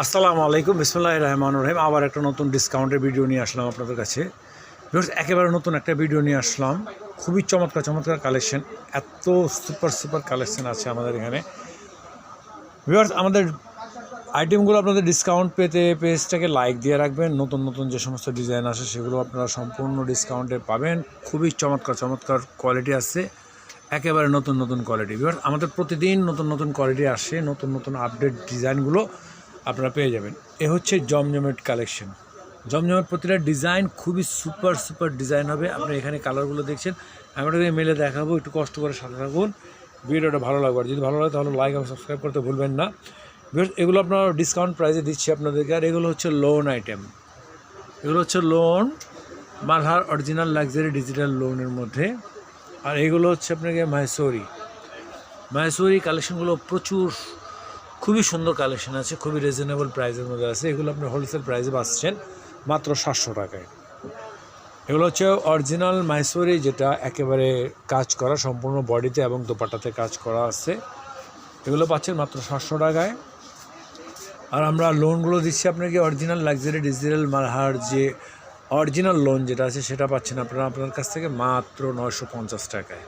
আসসালামু আলাইকুম, বিসমিল্লাহির রহমানির রহিম। আবার একটা নতুন ডিসকাউন্টের ভিডিও নিয়ে আসলাম আপনাদের কাছে। একেবারে নতুন একটা ভিডিও নিয়ে আসলাম। খুবই চমৎকার চমৎকার কালেকশন, এত সুপার কালেকশন আছে আমাদের এখানে। ভিউয়ার্স, আমাদের আইটেমগুলো আপনাদের ডিসকাউন্ট পেতে পেজটাকে লাইক দিয়ে রাখবেন। নতুন নতুন যে সমস্ত ডিজাইন আসে সেগুলো আপনারা সম্পূর্ণ ডিসকাউন্টে পাবেন। খুবই চমৎকার কোয়ালিটি আছে, একেবারে নতুন কোয়ালিটি। ভিউয়ার্স, আমাদের প্রতিদিন নতুন কোয়ালিটি আসে, নতুন আপডেট ডিজাইনগুলো আপনারা পেয়ে যাবেন। এ হচ্ছে জমজমের কালেকশন। জমজমের প্রতিটা ডিজাইন খুবই সুপার ডিজাইন হবে। আপনি এখানে কালারগুলো দেখছেন, আমি ওটাকে মেলে দেখাবো, একটু কষ্ট করে সাথে থাকুন। ভিডিওটা ভালো লাগবে, আর যদি ভালো লাগে তাহলে লাইক এবং সাবস্ক্রাইব করতে ভুলবেন না। এগুলো আপনার ডিসকাউন্ট প্রাইসে দিচ্ছি আপনাদেরকে। আর এগুলো হচ্ছে লোন আইটেম, এগুলো হচ্ছে loan Malhar original luxury digital লোনের মধ্যে। আর এগুলো হচ্ছে আপনাকে মাহেশ্বরী কালেকশনগুলো প্রচুর, খুবই সুন্দর কালেকশন আছে, খুবই রিজনেবল প্রাইসের মধ্যে আছে। এগুলো আপনি হোলসেল প্রাইসে পাচ্ছেন মাত্র 700 টাকায়। এগুলো হচ্ছে অরিজিনাল মাহেশ্বরী, যেটা একেবারে কাজ করা সম্পূর্ণ বডিতে এবং দোপাট্টাতে কাজ করা আছে। এগুলো পাচ্ছেন মাত্র 700 টাকায়। আর আমরা লোনগুলো দিচ্ছি আপনাকে অরিজিনাল লাক্সারি ডিজিটাল মালহার যে অরিজিনাল লোন যেটা আছে সেটা পাচ্ছেন আপনারা আপনার কাছ থেকে মাত্র 950 টাকায়।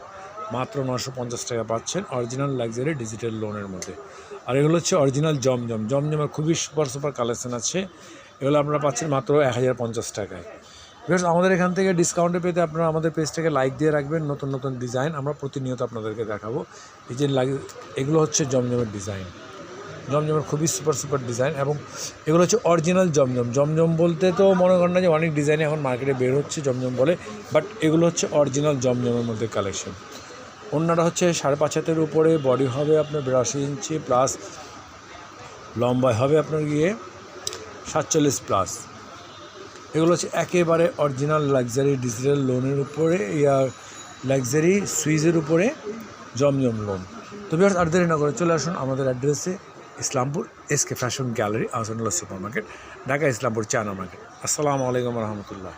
মাত্র 950 টাকা পাচ্ছেন অরিজিনাল লাক্সারি ডিজিটাল লোনের মধ্যে। আর এগুলো হচ্ছে অরিজিনাল জমজমের খুবই সুপার কালেকশন আছে। এগুলো আপনারা পাচ্ছেন মাত্র 1050 টাকায়। বিকজ আমাদের এখান থেকে ডিসকাউন্টে পেতে আপনারা আমাদের পেজটাকে লাইক দিয়ে রাখবেন। নতুন ডিজাইন আমরা প্রতিনিয়ত আপনাদেরকে দেখাবো। এই যে এগুলো হচ্ছে জমজমের ডিজাইন, জমজমের খুবই সুপার ডিজাইন। এবং এগুলো হচ্ছে অরিজিনাল জমজম বলতে তো মনে করেন না যে অনেক ডিজাইন এখন মার্কেটে বের হচ্ছে জমজম বলে, বাট এগুলো হচ্ছে অরিজিনাল জমজমের মধ্যে কালেকশন। অন্যটা হচ্ছে 5.5 হাতের উপরে, বডি হবে আপনার 82 ইঞ্চি প্লাস, লম্বায় হবে আপনার গিয়ে 47 প্লাস। এগুলো হচ্ছে একেবারে অরিজিনাল লাক্সারি ডিজিটাল লোনের উপরে, ইয়ার লাক্সারি সুইজের উপরে জমজম লোন। তো ভিউয়ার্স, আর দেরি না করে চলে আসুন আমাদের অ্যাড্রেসে, Islampur SK fashion gallery, Ahsanullah super market, Dhaka Islampur 4 নম্বর মার্কেট। আসসালামু আলাইকুম রহমতুল্লাহ।